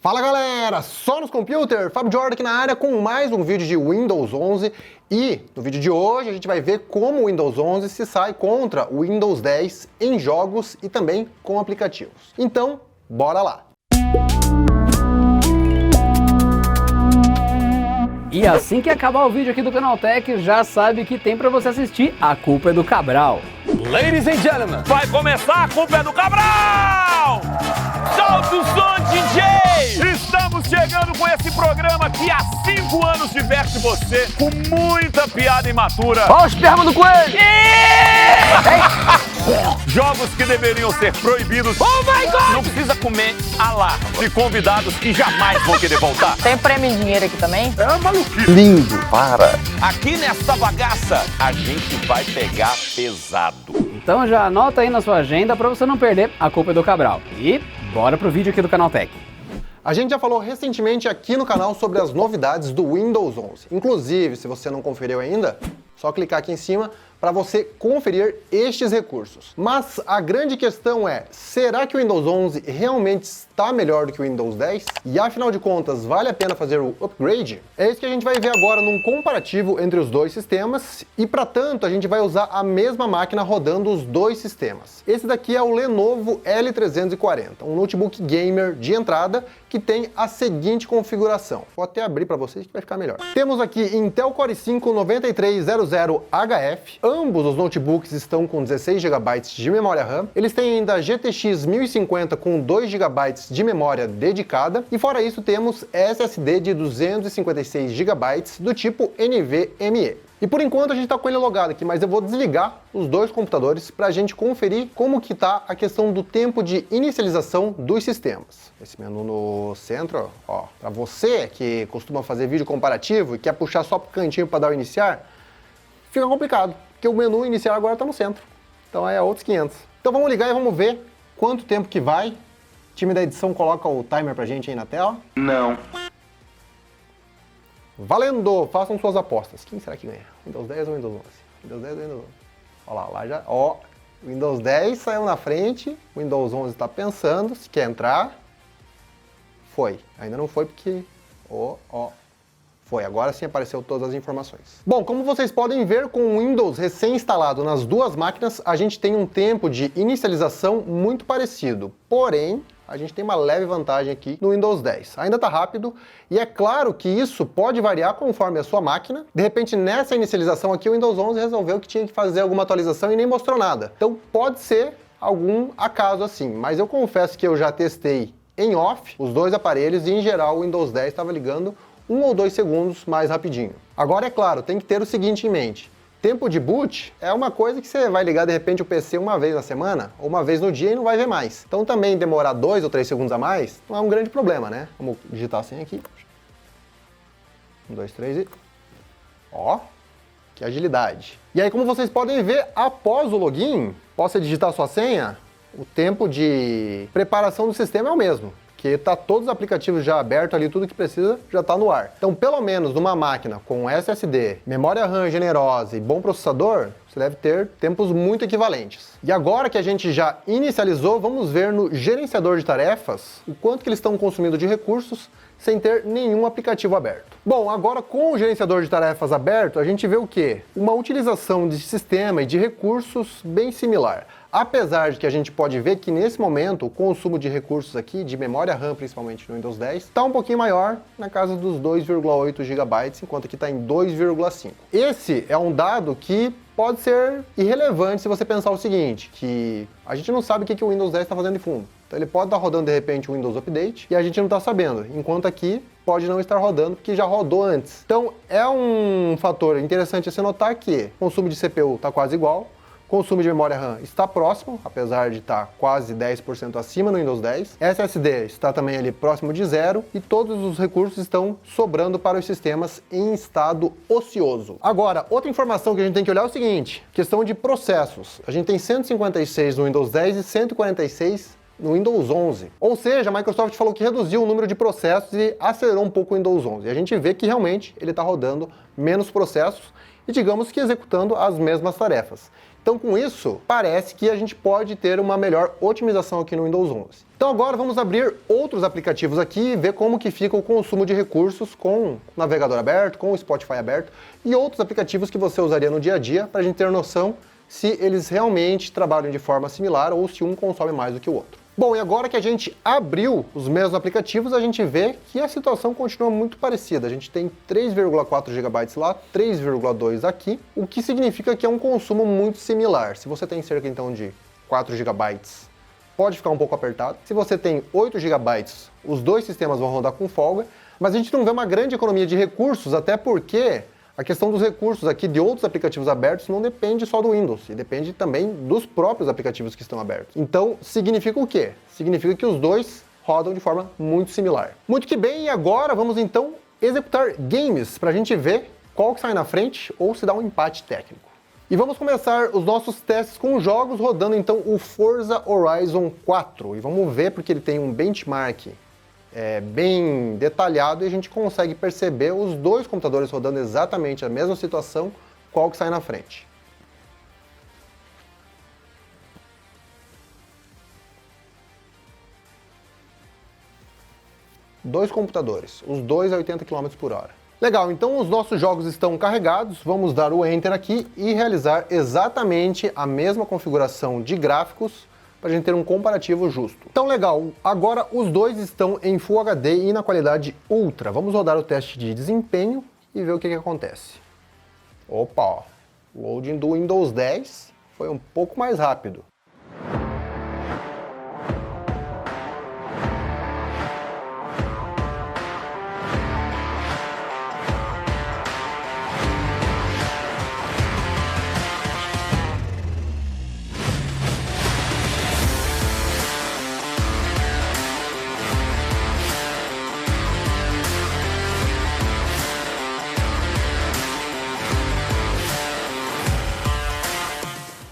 Fala galera, só nos computer, Fábio Jordan aqui na área com mais um vídeo de Windows 11 e no vídeo de hoje a gente vai ver como o Windows 11 se sai contra o Windows 10 em jogos e também com aplicativos. Então, bora lá! E assim que acabar o vídeo aqui do Canaltech, já sabe que tem pra você assistir A Culpa é do Cabral. Ladies and gentlemen, vai começar A Culpa é do Cabral! Solta o som, DJ! Estamos chegando com esse programa que há 5 anos diverte você com muita piada imatura. Ó o esperma do coelho! Jogos que deveriam ser proibidos. Oh my God! Não precisa comer a lá de convidados que jamais vão querer voltar. Tem prêmio em dinheiro aqui também? É maluquice. Lindo, para! Aqui nesta bagaça, a gente vai pegar pesado. Então já anota aí na sua agenda pra você não perder A Culpa é do Cabral. E bora pro vídeo aqui do Canaltech. A gente já falou recentemente aqui no canal sobre as novidades do Windows 11. Inclusive, se você não conferiu ainda, só clicar aqui em cima para você conferir estes recursos. Mas a grande questão é, será que o Windows 11 realmente está melhor do que o Windows 10? E afinal de contas, vale a pena fazer o upgrade? É isso que a gente vai ver agora num comparativo entre os dois sistemas e para tanto a gente vai usar a mesma máquina rodando os dois sistemas. Esse daqui é o Lenovo L340, um notebook gamer de entrada que tem a seguinte configuração. Vou até abrir para vocês que vai ficar melhor. Temos aqui Intel Core i5-9300HF. Ambos os notebooks estão com 16 GB de memória RAM. Eles têm ainda GTX 1050 com 2 GB de memória dedicada. E fora isso temos SSD de 256 GB do tipo NVMe. E por enquanto a gente está com ele logado aqui, mas eu vou desligar os dois computadores para a gente conferir como que está a questão do tempo de inicialização dos sistemas. Esse menu no centro, ó, para você que costuma fazer vídeo comparativo e quer puxar só para o cantinho para dar o iniciar, fica complicado, porque o menu iniciar agora está no centro. Então é outros 500. Então vamos ligar e vamos ver quanto tempo que vai. O time da edição coloca o timer pra gente aí na tela. Não. Valendo! Façam suas apostas. Quem será que ganha? Windows 10 ou Windows 11? Windows 10 ou Windows 11? Olha lá já. Ó, Windows 10 saiu na frente. Windows 11 está pensando se quer entrar. Foi. Ainda não foi porque... Foi. Agora sim apareceu todas as informações. Bom, como vocês podem ver, com o Windows recém-instalado nas duas máquinas, a gente tem um tempo de inicialização muito parecido. Porém, a gente tem uma leve vantagem aqui no Windows 10. Ainda está rápido e é claro que isso pode variar conforme a sua máquina. De repente, nessa inicialização aqui, o Windows 11 resolveu que tinha que fazer alguma atualização e nem mostrou nada. Então pode ser algum acaso assim, mas eu confesso que eu já testei em off os dois aparelhos e em geral o Windows 10 estava ligando 1 ou 2 segundos mais rapidinho. Agora é claro, tem que ter o seguinte em mente. Tempo de boot é uma coisa que você vai ligar de repente o PC uma vez na semana, ou uma vez no dia e não vai ver mais. Então também demorar 2 ou 3 segundos a mais não é um grande problema, né? Vamos digitar a senha aqui. 1, 2, 3 e... Ó, que agilidade. E aí, como vocês podem ver, após o login, após você digitar a sua senha, o tempo de preparação do sistema é o mesmo. Que tá todos os aplicativos já abertos ali, tudo que precisa já está no ar. Então, pelo menos numa máquina com SSD, memória RAM generosa e bom processador, você deve ter tempos muito equivalentes. E agora que a gente já inicializou, vamos ver no gerenciador de tarefas o quanto que eles estão consumindo de recursos sem ter nenhum aplicativo aberto. Bom, agora com o gerenciador de tarefas aberto, a gente vê o quê? Uma utilização de sistema e de recursos bem similar. Apesar de que a gente pode ver que nesse momento o consumo de recursos aqui, de memória RAM principalmente no Windows 10, está um pouquinho maior, na casa dos 2,8 GB, enquanto aqui está em 2,5. Esse é um dado que pode ser irrelevante se você pensar o seguinte, que a gente não sabe o que o Windows 10 está fazendo de fundo. Então ele pode estar rodando de repente o Windows Update e a gente não está sabendo, enquanto aqui pode não estar rodando porque já rodou antes. Então é um fator interessante a se notar que o consumo de CPU está quase igual, consumo de memória RAM está próximo, apesar de estar quase 10% acima no Windows 10. SSD está também ali próximo de zero e todos os recursos estão sobrando para os sistemas em estado ocioso. Agora, outra informação que a gente tem que olhar é o seguinte, questão de processos. A gente tem 156 no Windows 10 e 146 no Windows 11. Ou seja, a Microsoft falou que reduziu o número de processos e acelerou um pouco o Windows 11. E a gente vê que realmente ele está rodando menos processos e digamos que executando as mesmas tarefas. Então com isso, parece que a gente pode ter uma melhor otimização aqui no Windows 11. Então agora vamos abrir outros aplicativos aqui e ver como que fica o consumo de recursos com o navegador aberto, com o Spotify aberto e outros aplicativos que você usaria no dia a dia para a gente ter noção se eles realmente trabalham de forma similar ou se um consome mais do que o outro. Bom, e agora que a gente abriu os mesmos aplicativos, a gente vê que a situação continua muito parecida. A gente tem 3,4 GB lá, 3,2 aqui, o que significa que é um consumo muito similar. Se você tem cerca então de 4 GB, pode ficar um pouco apertado. Se você tem 8 GB, os dois sistemas vão rodar com folga, mas a gente não vê uma grande economia de recursos, até porque a questão dos recursos aqui de outros aplicativos abertos não depende só do Windows, e depende também dos próprios aplicativos que estão abertos. Então, significa o quê? Significa que os dois rodam de forma muito similar. Muito que bem, e agora vamos então executar games para a gente ver qual que sai na frente ou se dá um empate técnico. E vamos começar os nossos testes com jogos rodando então o Forza Horizon 4. E vamos ver porque ele tem um benchmark bem detalhado e a gente consegue perceber os dois computadores rodando exatamente a mesma situação, qual que sai na frente. Dois computadores, os dois a 80 km por hora. Legal, então os nossos jogos estão carregados, vamos dar o Enter aqui e realizar exatamente a mesma configuração de gráficos para a gente ter um comparativo justo. Então legal, agora os dois estão em Full HD e na qualidade Ultra. Vamos rodar o teste de desempenho e ver o que acontece. Opa, ó, o loading do Windows 10 foi um pouco mais rápido.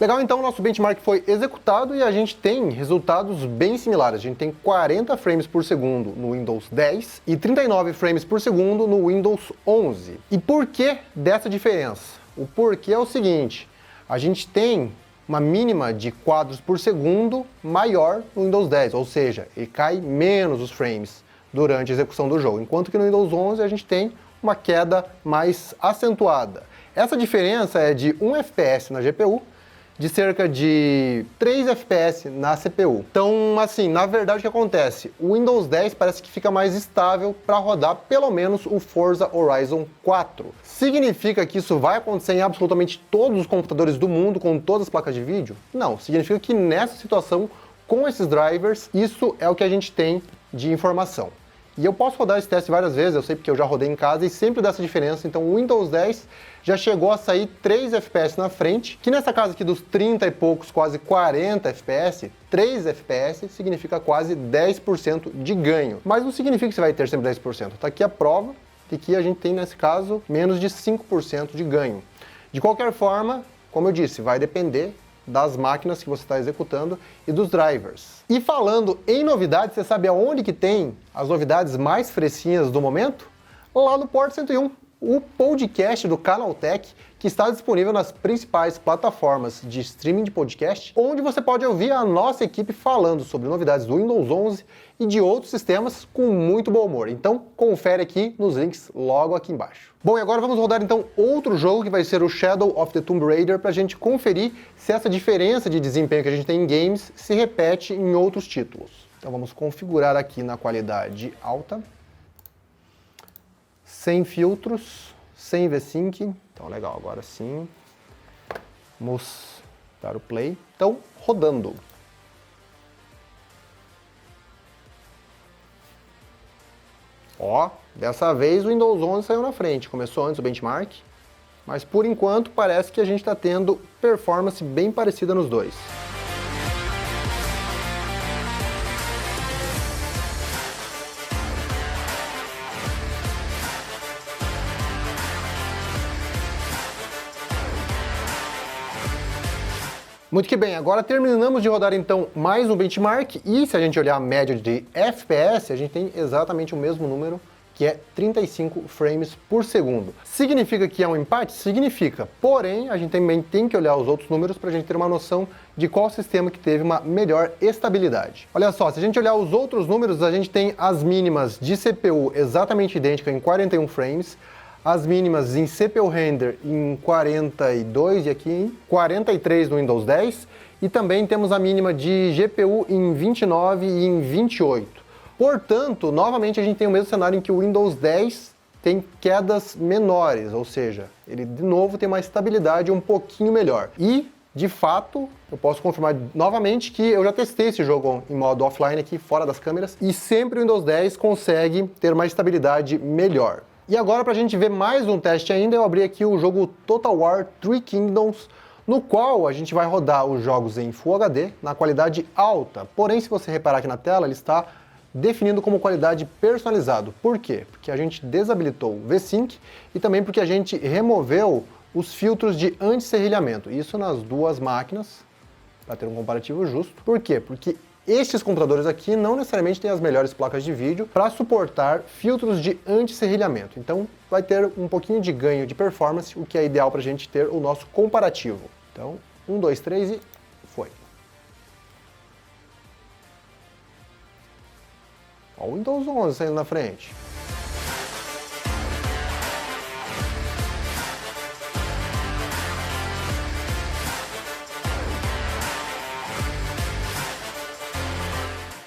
Legal, então o nosso benchmark foi executado e a gente tem resultados bem similares. A gente tem 40 frames por segundo no Windows 10 e 39 frames por segundo no Windows 11. E por que dessa diferença? O porquê é o seguinte, a gente tem uma mínima de quadros por segundo maior no Windows 10, ou seja, ele cai menos os frames durante a execução do jogo, enquanto que no Windows 11 a gente tem uma queda mais acentuada. Essa diferença é de 1 FPS na GPU, de cerca de 3 FPS na CPU. Então, assim, na verdade o que acontece? O Windows 10 parece que fica mais estável para rodar pelo menos o Forza Horizon 4. Significa que isso vai acontecer em absolutamente todos os computadores do mundo com todas as placas de vídeo? Não, significa que nessa situação, com esses drivers, isso é o que a gente tem de informação. E eu posso rodar esse teste várias vezes, eu sei porque eu já rodei em casa e sempre dá essa diferença. Então o Windows 10 já chegou a sair 3 FPS na frente, que nessa casa aqui dos 30 e poucos, quase 40 FPS, 3 FPS significa quase 10% de ganho. Mas não significa que você vai ter sempre 10%. Tá aqui a prova de que a gente tem, nesse caso, menos de 5% de ganho. De qualquer forma, como eu disse, vai depender das máquinas que você está executando e dos drivers. E falando em novidades, você sabe aonde que tem as novidades mais fresquinhas do momento? Lá no Porta 101, o podcast do Canaltech, que está disponível nas principais plataformas de streaming de podcast, onde você pode ouvir a nossa equipe falando sobre novidades do Windows 11 e de outros sistemas com muito bom humor. Então, confere aqui nos links logo aqui embaixo. Bom, e agora vamos rodar então outro jogo que vai ser o Shadow of the Tomb Raider para a gente conferir se essa diferença de desempenho que a gente tem em games se repete em outros títulos. Então vamos configurar aqui na qualidade alta, sem filtros, sem V-Sync. Então legal, agora sim. Vamos dar o play. Então, rodando. Ó, dessa vez o Windows 11 saiu na frente. Começou antes o benchmark, mas por enquanto parece que a gente está tendo performance bem parecida nos dois. Muito que bem, agora terminamos de rodar então mais um benchmark e se a gente olhar a média de FPS, a gente tem exatamente o mesmo número que é 35 frames por segundo. Significa que é um empate? Significa. Porém, a gente também tem que olhar os outros números para a gente ter uma noção de qual sistema que teve uma melhor estabilidade. Olha só, se a gente olhar os outros números, a gente tem as mínimas de CPU exatamente idênticas em 41 frames, as mínimas em CPU Render em 42 e aqui em 43 no Windows 10, e também temos a mínima de GPU em 29 e em 28. Portanto, novamente a gente tem o mesmo cenário em que o Windows 10 tem quedas menores, ou seja, ele de novo tem uma estabilidade um pouquinho melhor. E, de fato, eu posso confirmar novamente que eu já testei esse jogo em modo offline aqui, fora das câmeras, e sempre o Windows 10 consegue ter uma estabilidade melhor. E agora, para a gente ver mais um teste ainda, eu abri aqui o jogo Total War Three Kingdoms, no qual a gente vai rodar os jogos em Full HD, na qualidade alta. Porém, se você reparar aqui na tela, ele está definido como qualidade personalizado. Por quê? Porque a gente desabilitou o V-Sync e também porque a gente removeu os filtros de anti-serrilhamento. Isso nas duas máquinas, para ter um comparativo justo. Por quê? Porque estes computadores aqui não necessariamente têm as melhores placas de vídeo para suportar filtros de anti-serrilhamento. Então vai ter um pouquinho de ganho de performance, o que é ideal para a gente ter o nosso comparativo. Então, 1, 2, 3 e foi. Ó, o Windows 11 saindo na frente.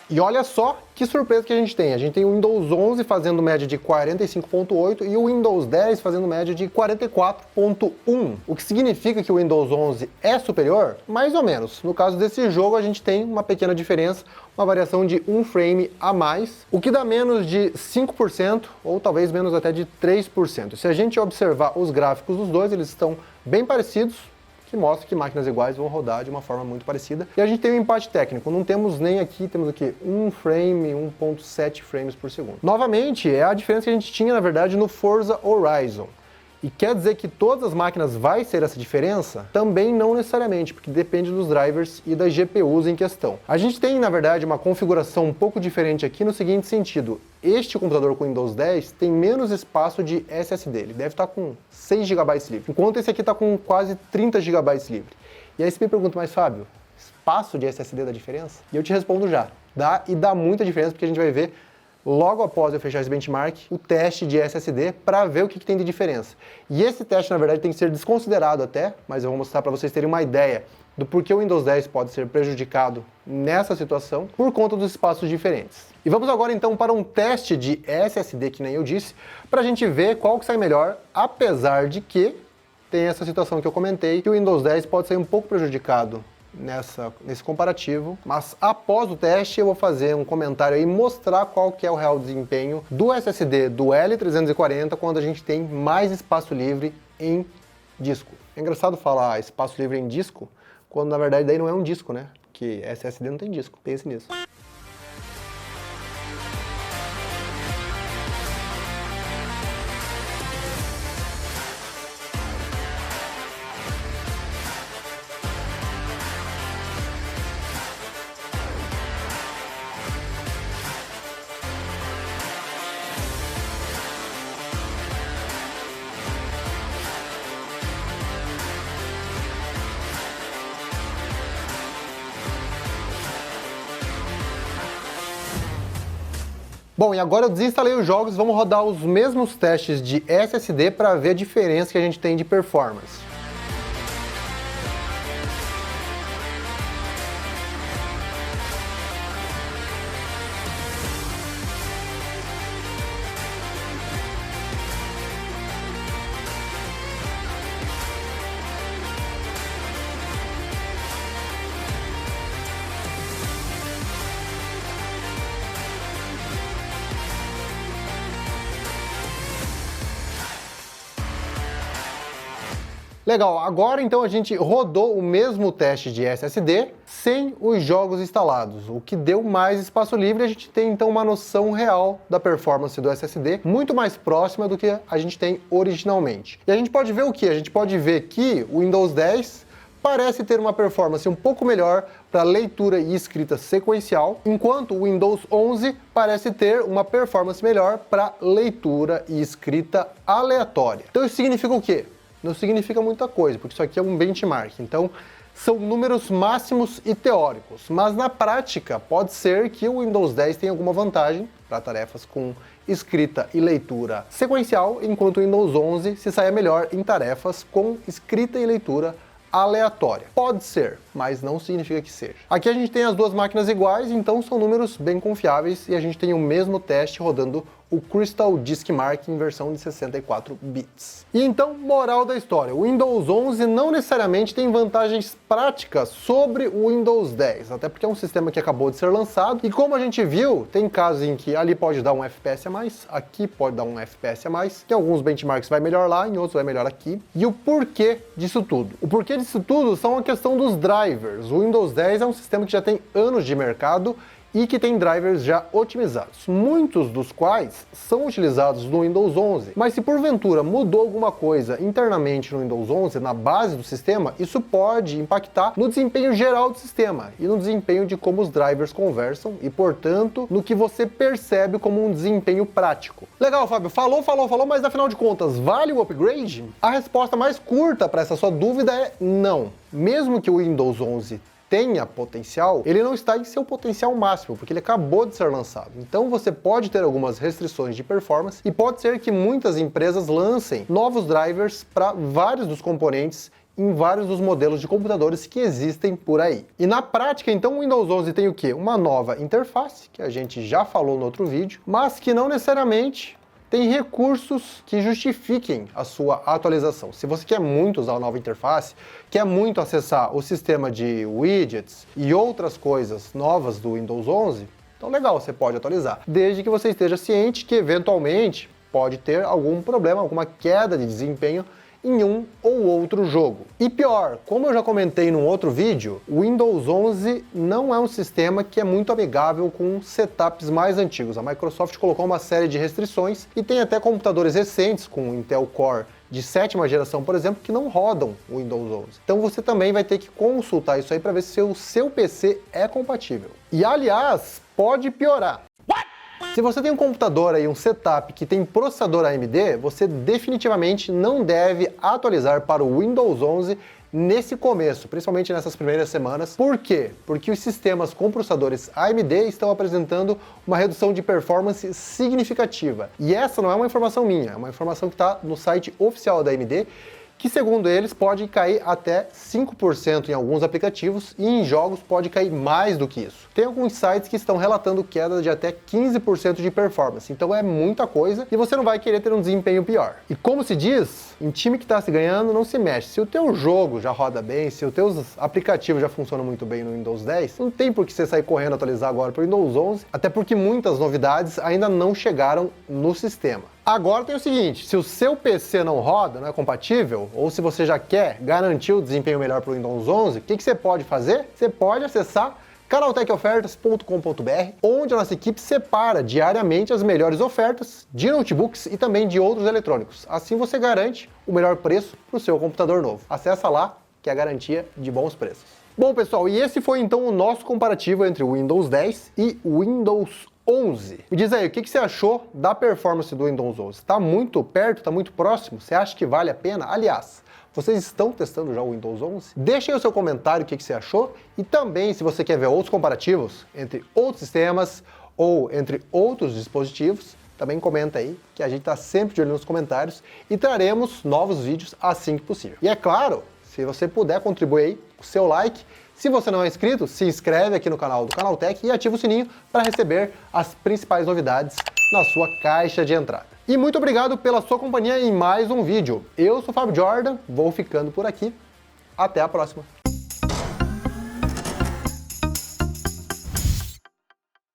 E olha só que surpresa que a gente tem. A gente tem o Windows 11 fazendo média de 45.8 e o Windows 10 fazendo média de 44.1. O que significa que o Windows 11 é superior? Mais ou menos. No caso desse jogo, a gente tem uma pequena diferença, uma variação de 1 frame a mais, o que dá menos de 5% ou talvez menos até de 3%. Se a gente observar os gráficos dos dois, eles estão bem parecidos, que mostra que máquinas iguais vão rodar de uma forma muito parecida. E a gente tem um empate técnico, não temos nem aqui, temos aqui 1 frame, 1.7 frames por segundo. Novamente, é a diferença que a gente tinha, na verdade, no Forza Horizon. E quer dizer que todas as máquinas vai ser essa diferença? Também não necessariamente, porque depende dos drivers e das GPUs em questão. A gente tem, na verdade, uma configuração um pouco diferente aqui no seguinte sentido. Este computador com Windows 10 tem menos espaço de SSD, ele deve estar com 6 GB livre, enquanto esse aqui está com quase 30 GB livre. E aí você me pergunta, mas Fábio, espaço de SSD dá diferença? E eu te respondo já, dá e dá muita diferença, porque a gente vai ver logo após eu fechar esse benchmark, o teste de SSD para ver o que tem de diferença. E esse teste, na verdade, tem que ser desconsiderado até, mas eu vou mostrar para vocês terem uma ideia do porquê o Windows 10 pode ser prejudicado nessa situação por conta dos espaços diferentes. E vamos agora então para um teste de SSD, que nem eu disse, para a gente ver qual que sai melhor, apesar de que tem essa situação que eu comentei, que o Windows 10 pode ser um pouco prejudicado nesse comparativo, mas após o teste eu vou fazer um comentário e mostrar qual que é o real desempenho do SSD do L340 quando a gente tem mais espaço livre em disco. É engraçado falar espaço livre em disco, quando na verdade daí não é um disco, né? Porque SSD não tem disco, pense nisso. Bom, e agora eu desinstalei os jogos, vamos rodar os mesmos testes de SSD para ver a diferença que a gente tem de performance. Legal, agora então a gente rodou o mesmo teste de SSD sem os jogos instalados, o que deu mais espaço livre. A gente tem então uma noção real da performance do SSD, muito mais próxima do que a gente tem originalmente. E a gente pode ver o que? A gente pode ver que o Windows 10 parece ter uma performance um pouco melhor para leitura e escrita sequencial, enquanto o Windows 11 parece ter uma performance melhor para leitura e escrita aleatória. Então isso significa o quê? Não significa muita coisa, porque isso aqui é um benchmark. Então, são números máximos e teóricos, mas na prática pode ser que o Windows 10 tenha alguma vantagem para tarefas com escrita e leitura sequencial, enquanto o Windows 11 se saia melhor em tarefas com escrita e leitura aleatória. Pode ser, mas não significa que seja. Aqui a gente tem as duas máquinas iguais, então são números bem confiáveis e a gente tem o mesmo teste rodando o Crystal Disk Mark em versão de 64 bits. E então, moral da história, o Windows 11 não necessariamente tem vantagens práticas sobre o Windows 10, até porque é um sistema que acabou de ser lançado, e como a gente viu, tem casos em que ali pode dar um FPS a mais, aqui pode dar um FPS a mais, em alguns benchmarks vai melhor lá, em outros vai melhor aqui. E o porquê disso tudo? O porquê disso tudo são a questão dos drivers. O Windows 10 é um sistema que já tem anos de mercado, e que tem drivers já otimizados, muitos dos quais são utilizados no Windows 11. Mas se porventura mudou alguma coisa internamente no Windows 11, na base do sistema, isso pode impactar no desempenho geral do sistema e no desempenho de como os drivers conversam e, portanto, no que você percebe como um desempenho prático. Legal, Fábio, falou, mas afinal de contas, vale o upgrade? A resposta mais curta para essa sua dúvida é não. Mesmo que o Windows 11 tenha potencial, ele não está em seu potencial máximo, porque ele acabou de ser lançado. Então você pode ter algumas restrições de performance e pode ser que muitas empresas lancem novos drivers para vários dos componentes em vários dos modelos de computadores que existem por aí. E na prática, então, o Windows 11 tem o quê? Uma nova interface, que a gente já falou no outro vídeo, mas que não necessariamente tem recursos que justifiquem a sua atualização. Se você quer muito usar a nova interface, quer muito acessar o sistema de widgets e outras coisas novas do Windows 11, então legal, você pode atualizar, desde que você esteja ciente que eventualmente pode ter algum problema, alguma queda de desempenho em um ou outro jogo. E pior, como eu já comentei num outro vídeo, o Windows 11 não é um sistema que é muito amigável com setups mais antigos. A Microsoft colocou uma série de restrições e tem até computadores recentes com Intel Core de 7ª geração, por exemplo, que não rodam o Windows 11. Então você também vai ter que consultar isso aí para ver se o seu PC é compatível. E aliás, pode piorar. Se você tem um computador aí, um setup que tem processador AMD, você definitivamente não deve atualizar para o Windows 11 nesse começo, principalmente nessas primeiras semanas. Por quê? Porque os sistemas com processadores AMD estão apresentando uma redução de performance significativa. E essa não é uma informação minha, é uma informação que está no site oficial da AMD, que segundo eles pode cair até 5% em alguns aplicativos e em jogos pode cair mais do que isso. Tem alguns sites que estão relatando queda de até 15% de performance, então é muita coisa e você não vai querer ter um desempenho pior. E como se diz, em time que está se ganhando não se mexe. Se o teu jogo já roda bem, se os teus aplicativos já funcionam muito bem no Windows 10, não tem por que você sair correndo atualizar agora para o Windows 11, até porque muitas novidades ainda não chegaram no sistema. Agora tem o seguinte, se o seu PC não roda, não é compatível, ou se você já quer garantir o desempenho melhor para o Windows 11, o que você pode fazer? Você pode acessar canaltechofertas.com.br, onde a nossa equipe separa diariamente as melhores ofertas de notebooks e também de outros eletrônicos. Assim você garante o melhor preço para o seu computador novo. Acessa lá, que é a garantia de bons preços. Bom, pessoal, e esse foi então o nosso comparativo entre o Windows 10 e o Windows 11. Me diz aí, o que você achou da performance do Windows 11? Está muito perto, está muito próximo? Você acha que vale a pena? Aliás, vocês estão testando já o Windows 11? Deixe aí o seu comentário, o que você achou. E também, se você quer ver outros comparativos entre outros sistemas ou entre outros dispositivos, também comenta aí, que a gente está sempre de olho nos comentários e traremos novos vídeos assim que possível. E é claro, se você puder contribuir aí com o seu like. Se você não é inscrito, se inscreve aqui no canal do Canaltech e ativa o sininho para receber as principais novidades na sua caixa de entrada. E muito obrigado pela sua companhia em mais um vídeo. Eu sou o Fábio Jordan, vou ficando por aqui. Até a próxima.